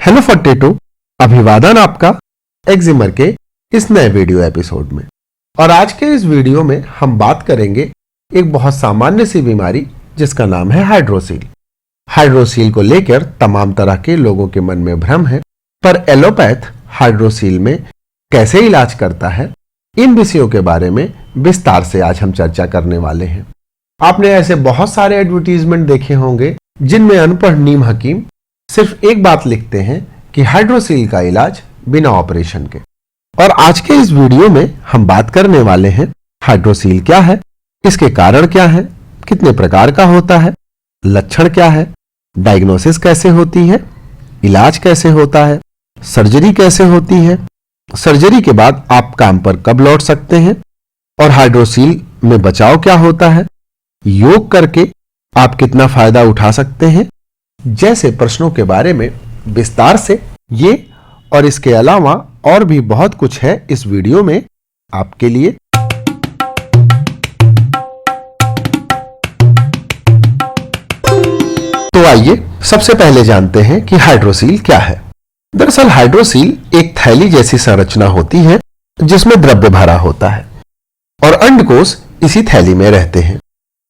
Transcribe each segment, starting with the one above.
Hello फट्टेटू, अभिवादन आपका एक्जिमर के इस नए वीडियो एपिसोड में। और आज के इस वीडियो में हम बात करेंगे एक बहुत सामान्य सी बीमारी जिसका नाम है हाइड्रोसील। हाइड्रोसील को लेकर तमाम तरह के लोगों के मन में भ्रम है, पर एलोपैथ हाइड्रोसील में कैसे इलाज करता है, इन विषयों के बारे में विस्तार से आज हम चर्चा करने वाले हैं। आपने ऐसे बहुत सारे एडवर्टीजमेंट देखे होंगे जिनमें अनपढ़ नीम हकीम सिर्फ एक बात लिखते हैं कि हाइड्रोसील का इलाज बिना ऑपरेशन के। और आज के इस वीडियो में हम बात करने वाले हैं हाइड्रोसील क्या है, इसके कारण क्या है, कितने प्रकार का होता है, लक्षण क्या है, डायग्नोसिस कैसे होती है, इलाज कैसे होता है, सर्जरी कैसे होती है, सर्जरी के बाद आप काम पर कब लौट सकते हैं, और हाइड्रोसील में बचाव क्या होता है, योग करके आप कितना फायदा उठा सकते हैं, जैसे प्रश्नों के बारे में विस्तार से ये और इसके अलावा और भी बहुत कुछ है इस वीडियो में आपके लिए। तो आइए सबसे पहले जानते हैं कि हाइड्रोसील क्या है। दरअसल हाइड्रोसील एक थैली जैसी संरचना होती है जिसमें द्रव्य भरा होता है और अंडकोश इसी थैली में रहते हैं।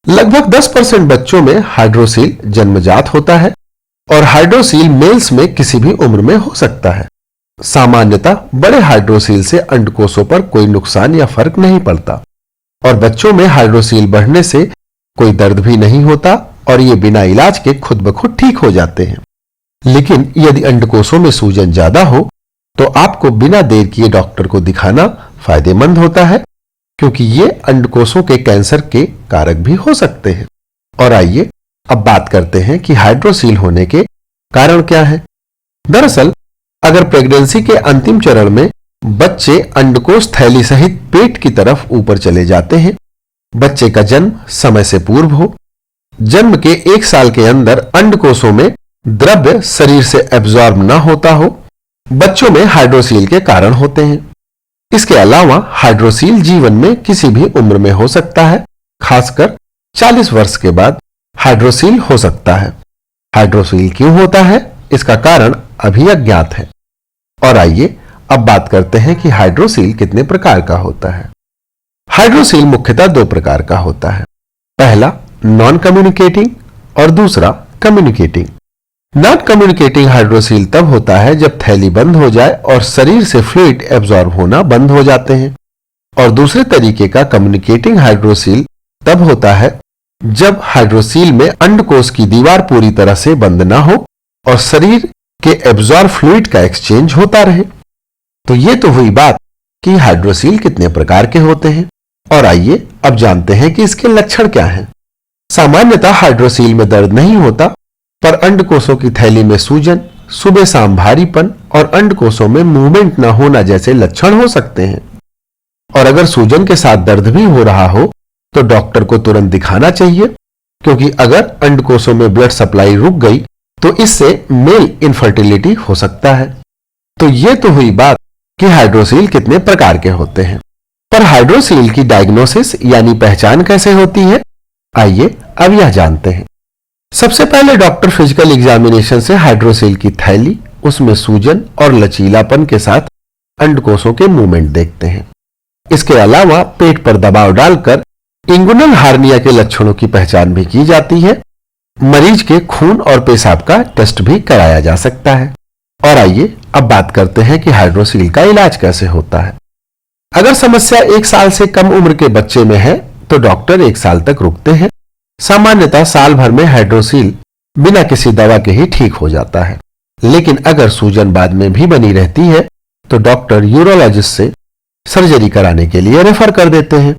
लगभग 10% बच्चों में हाइड्रोसील जन्मजात होता है और हाइड्रोसील मेल्स में किसी भी उम्र में हो सकता है। सामान्यतः बड़े हाइड्रोसील से अंडकोशों पर कोई नुकसान या फर्क नहीं पड़ता और बच्चों में हाइड्रोसील बढ़ने से कोई दर्द भी नहीं होता और ये बिना इलाज के खुद ब खुद ठीक हो जाते हैं। लेकिन यदि अंडकोशों में सूजन ज्यादा हो तो आपको बिना देर किए डॉक्टर को दिखाना फायदेमंद होता है, क्योंकि ये अंडकोशों के कैंसर के कारक भी हो सकते हैं। और आइए अब बात करते हैं कि हाइड्रोसील होने के कारण क्या है। दरअसल अगर प्रेगनेंसी के अंतिम चरण में बच्चे अंडकोश थैली सहित पेट की तरफ ऊपर चले जाते हैं, बच्चे का जन्म समय से पूर्व हो, जन्म के 1 साल के अंदर अंडकोशों में द्रव्य शरीर से एब्जॉर्ब न होता हो, बच्चों में हाइड्रोसील के कारण होते हैं। इसके अलावा हाइड्रोसील जीवन में किसी भी उम्र में हो सकता है, खासकर 40 वर्ष के बाद हाइड्रोसील हो सकता है। हाइड्रोसील क्यों होता है, इसका कारण अभी अज्ञात है। और आइए अब बात करते हैं कि हाइड्रोसील कितने प्रकार का होता है। हाइड्रोसील मुख्यतः 2 प्रकार का होता है। पहला नॉन कम्युनिकेटिंग और दूसरा कम्युनिकेटिंग। नॉन कम्युनिकेटिंग हाइड्रोसील तब होता है जब थैली बंद हो जाए और शरीर से फ्लूइड एब्जॉर्ब होना बंद हो जाते हैं। और दूसरे तरीके का कम्युनिकेटिंग हाइड्रोसील तब होता है जब हाइड्रोसील में अंडकोश की दीवार पूरी तरह से बंद ना हो और शरीर के एब्जॉर्ब फ्लूइड का एक्सचेंज होता रहे। तो ये तो हुई बात कि हाइड्रोसील कितने प्रकार के होते हैं। और आइए अब जानते हैं कि इसके लक्षण क्या हैं। सामान्यतः हाइड्रोसील में दर्द नहीं होता, पर अंडकोशों की थैली में सूजन, सुबह शाम भारीपन और अंडकोशों में मूवमेंट न होना जैसे लक्षण हो सकते हैं। और अगर सूजन के साथ दर्द भी हो रहा हो तो डॉक्टर को तुरंत दिखाना चाहिए, क्योंकि अगर अंडकोशों में ब्लड सप्लाई रुक गई तो इससे मेल इनफर्टिलिटी हो सकता है। तो ये तो हुई बात कि हाइड्रोसील कितने प्रकार के होते हैं। पर हाइड्रोसील की डायग्नोसिस यानी पहचान कैसे होती है, आइए अब यह जानते हैं। सबसे पहले डॉक्टर फिजिकल एग्जामिनेशन से हाइड्रोसील की थैली, उसमें सूजन और लचीलापन के साथ अंडकोशों के मूवमेंट देखते हैं। इसके अलावा पेट पर दबाव डालकर इंगुइनल हार्निया के लक्षणों की पहचान भी की जाती है। मरीज के खून और पेशाब का टेस्ट भी कराया जा सकता है। और आइए अब बात करते हैं कि हाइड्रोसील का इलाज कैसे होता है। अगर समस्या 1 साल से कम उम्र के बच्चे में है तो डॉक्टर 1 साल तक रुकते हैं। सामान्यतः साल भर में हाइड्रोसील बिना किसी दवा के ही ठीक हो जाता है। लेकिन अगर सूजन बाद में भी बनी रहती है तो डॉक्टर यूरोलॉजिस्ट से सर्जरी कराने के लिए रेफर कर देते हैं।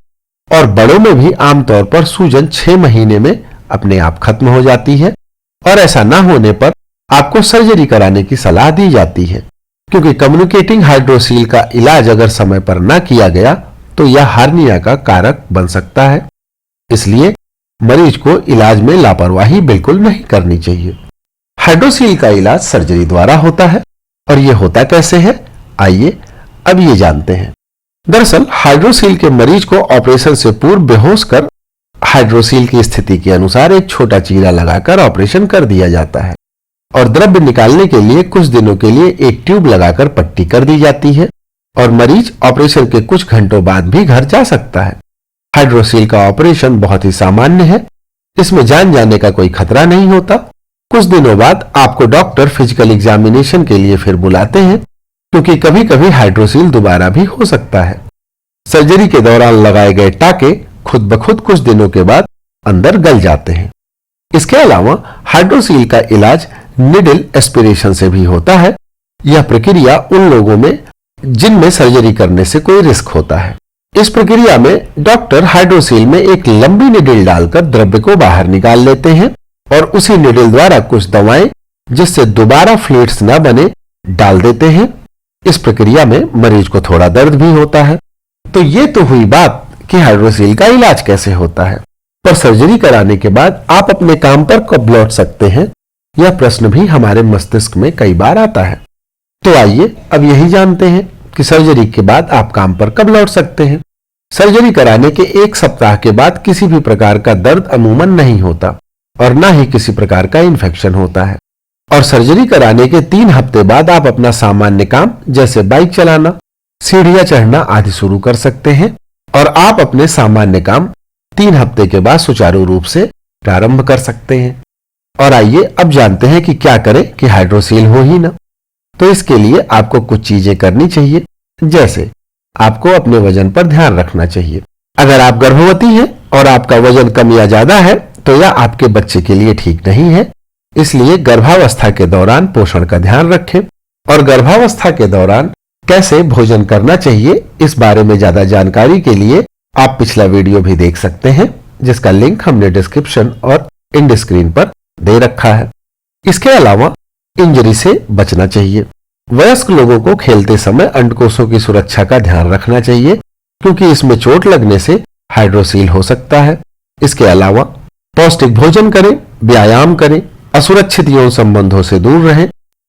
और बड़ों में भी आमतौर पर सूजन 6 महीने में अपने आप खत्म हो जाती है और ऐसा ना होने पर आपको सर्जरी कराने की सलाह दी जाती है, क्योंकि कम्युनिकेटिंग हाइड्रोसील का इलाज अगर समय पर ना किया गया तो यह हार्निया का कारक बन सकता है। इसलिए मरीज को इलाज में लापरवाही बिल्कुल नहीं करनी चाहिए। हाइड्रोसील का इलाज सर्जरी द्वारा होता है। और यह होता कैसे है, आइए अब ये जानते हैं। दरअसल हाइड्रोसील के मरीज को ऑपरेशन से पूर्व बेहोश कर हाइड्रोसील की स्थिति के अनुसार एक छोटा चीरा लगाकर ऑपरेशन कर दिया जाता है और द्रव्य निकालने के लिए कुछ दिनों के लिए एक ट्यूब लगाकर पट्टी कर दी जाती है और मरीज ऑपरेशन के कुछ घंटों बाद भी घर जा सकता है। हाइड्रोसील का ऑपरेशन बहुत ही सामान्य है, इसमें जान जाने का कोई खतरा नहीं होता। कुछ दिनों बाद आपको डॉक्टर फिजिकल एग्जामिनेशन के लिए फिर बुलाते हैं, क्योंकि कभी कभी हाइड्रोसील दोबारा भी हो सकता है। सर्जरी के दौरान लगाए गए टाके खुद ब खुद कुछ दिनों के बाद अंदर गल जाते हैं। इसके अलावा हाइड्रोसील का इलाज निडल एस्पिरेशन से भी होता है। यह प्रक्रिया उन लोगों में जिनमें सर्जरी करने से कोई रिस्क होता है। इस प्रक्रिया में डॉक्टर हाइड्रोसील में एक लंबी निडल डालकर द्रव्य को बाहर निकाल लेते हैं और उसी निडल द्वारा कुछ दवाएं, जिससे दोबारा फ्लूइड्स न बने, डाल देते हैं। इस प्रक्रिया में मरीज को थोड़ा दर्द भी होता है। तो ये तो हुई बात कि हाइड्रोसील का इलाज कैसे होता है, पर सर्जरी कराने के बाद आप अपने काम पर कब लौट सकते हैं, यह प्रश्न भी हमारे मस्तिष्क में कई बार आता है। तो आइए अब यही जानते हैं कि सर्जरी के बाद आप काम पर कब लौट सकते हैं। सर्जरी कराने के 1 सप्ताह के बाद किसी भी प्रकार का दर्द अमूमन नहीं होता और न ही किसी प्रकार का इन्फेक्शन होता है। और सर्जरी कराने के 3 हफ्ते बाद आप अपना सामान्य काम जैसे बाइक चलाना, सीढ़ियां चढ़ना आदि शुरू कर सकते हैं और आप अपने सामान्य काम 3 हफ्ते के बाद सुचारू रूप से प्रारंभ कर सकते हैं। और आइए अब जानते हैं कि क्या करें कि हाइड्रोसील हो ही ना। तो इसके लिए आपको कुछ चीजें करनी चाहिए, जैसे आपको अपने वजन पर ध्यान रखना चाहिए। अगर आप गर्भवती हैं और आपका वजन कम या ज्यादा है तो यह आपके बच्चे के लिए ठीक नहीं है। इसलिए गर्भावस्था के दौरान पोषण का ध्यान रखें और गर्भावस्था के दौरान कैसे भोजन करना चाहिए, इस बारे में ज्यादा जानकारी के लिए आप पिछला वीडियो भी देख सकते हैं, जिसका लिंक हमने डिस्क्रिप्शन और एंड स्क्रीन पर दे रखा है। इसके अलावा इंजरी से बचना चाहिए। वयस्क लोगों को खेलते समय अंडकोशों की सुरक्षा का ध्यान रखना चाहिए, क्योंकि इसमें चोट लगने से हाइड्रोसील हो सकता है। इसके अलावा पौष्टिक भोजन करें, व्यायाम करें, असुरक्षित यौन संबंधों से दूर रहें,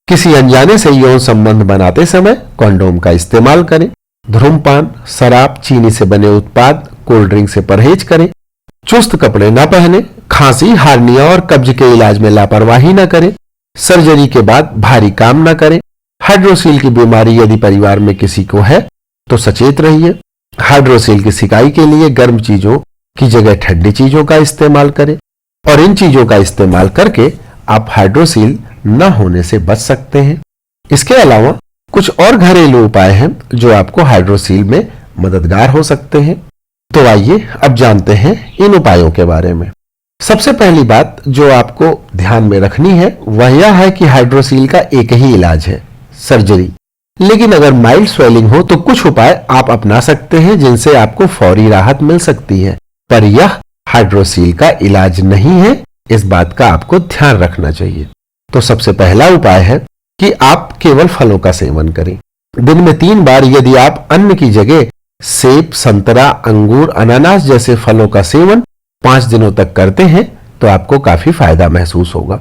किसी अनजाने से यौन संबंध बनाते समय कंडोम का इस्तेमाल करें, धूम्रपान, शराब, चीनी से बने उत्पाद, कोल्ड ड्रिंक से परहेज करें, चुस्त कपड़े न पहने, खांसी, हार्निया और कब्ज के इलाज में लापरवाही न करें, सर्जरी के बाद भारी काम न करें। हाइड्रोसील की बीमारी यदि परिवार में किसी को है तो सचेत रहिए। हाइड्रोसील की सिकाई के लिए गर्म चीजों की जगह ठंडी चीजों का इस्तेमाल करें और इन चीजों का इस्तेमाल करके आप हाइड्रोसील न होने से बच सकते हैं। इसके अलावा कुछ और घरेलू उपाय हैं जो आपको हाइड्रोसील में मददगार हो सकते हैं। तो आइए अब जानते हैं इन उपायों के बारे में। सबसे पहली बात जो आपको ध्यान में रखनी है वह यह है कि हाइड्रोसील का एक ही इलाज है, सर्जरी। लेकिन अगर माइल्ड स्वेलिंग हो तो कुछ उपाय आप अपना सकते हैं जिनसे आपको फौरी राहत मिल सकती है, पर यह हाइड्रोसील का इलाज नहीं है, इस बात का आपको ध्यान रखना चाहिए। तो सबसे पहला उपाय है कि आप केवल फलों का सेवन करें। दिन में 3 बार यदि आप अन्न की जगह सेब, संतरा, अंगूर, अनानास जैसे फलों का सेवन 5 दिनों तक करते हैं तो आपको काफी फायदा महसूस होगा।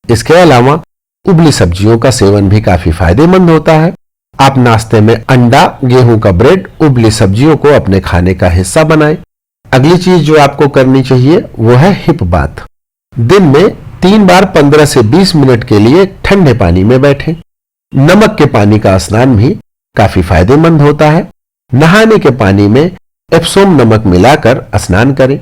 इसके अलावा उबली सब्जियों का सेवन भी काफी फायदेमंद होता है। आप नाश्ते में अंडा, गेहूं का ब्रेड, उबली सब्जियों को अपने खाने का हिस्सा बनाएं। अगली चीज जो आपको करनी चाहिए वो है हिप बाथ। दिन में 3 बार 15 से 20 मिनट के लिए ठंडे पानी में बैठें। नमक के पानी का स्नान भी काफी फायदेमंद होता है। नहाने के पानी में एप्सोम नमक मिलाकर स्नान करें।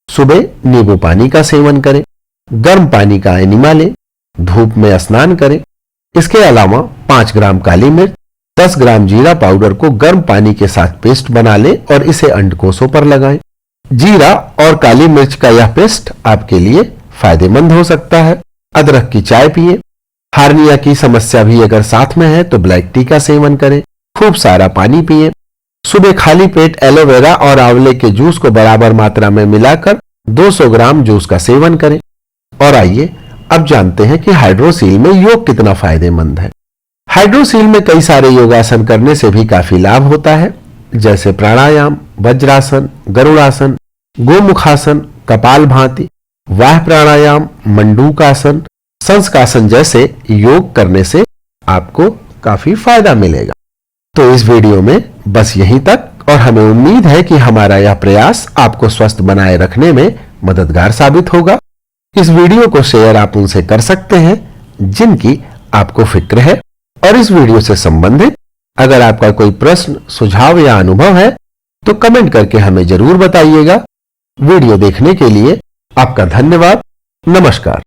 सुबह नींबू पानी का सेवन करें। गर्म पानी का एनिमा लें। धूप में स्नान करें। इसके अलावा 5 ग्राम काली मिर्च, 10 ग्राम जीरा पाउडर को गर्म पानी के साथ पेस्ट बना लें और इसे अंडकोशों पर लगाएं। जीरा और काली मिर्च का यह पेस्ट आपके लिए फायदेमंद हो सकता है। अदरक की चाय पिए। हार्निया की समस्या भी अगर साथ में है तो ब्लैक टी का सेवन करें। खूब सारा पानी पिए। सुबह खाली पेट एलोवेरा और आंवले के जूस को बराबर मात्रा में मिलाकर 200 ग्राम जूस का सेवन करें। और आइए अब जानते हैं कि हाइड्रोसील में योग कितना फायदेमंद है। हाइड्रोसील में कई सारे योगासन करने से भी काफी लाभ होता है, जैसे प्राणायाम, वज्रासन, गरुड़ासन, गोमुखासन, कपालभाति, वाह प्राणायाम, मंडूकासन, संस्कासन जैसे योग करने से आपको काफी फायदा मिलेगा। तो इस वीडियो में बस यहीं तक और हमें उम्मीद है कि हमारा यह प्रयास आपको स्वस्थ बनाए रखने में मददगार साबित होगा। इस वीडियो को शेयर आप उनसे कर सकते हैं जिनकी आपको फिक्र है। और इस वीडियो से संबंधित अगर आपका कोई प्रश्न, सुझाव या अनुभव है तो कमेंट करके हमें जरूर बताइएगा। वीडियो देखने के लिए आपका धन्यवाद। नमस्कार।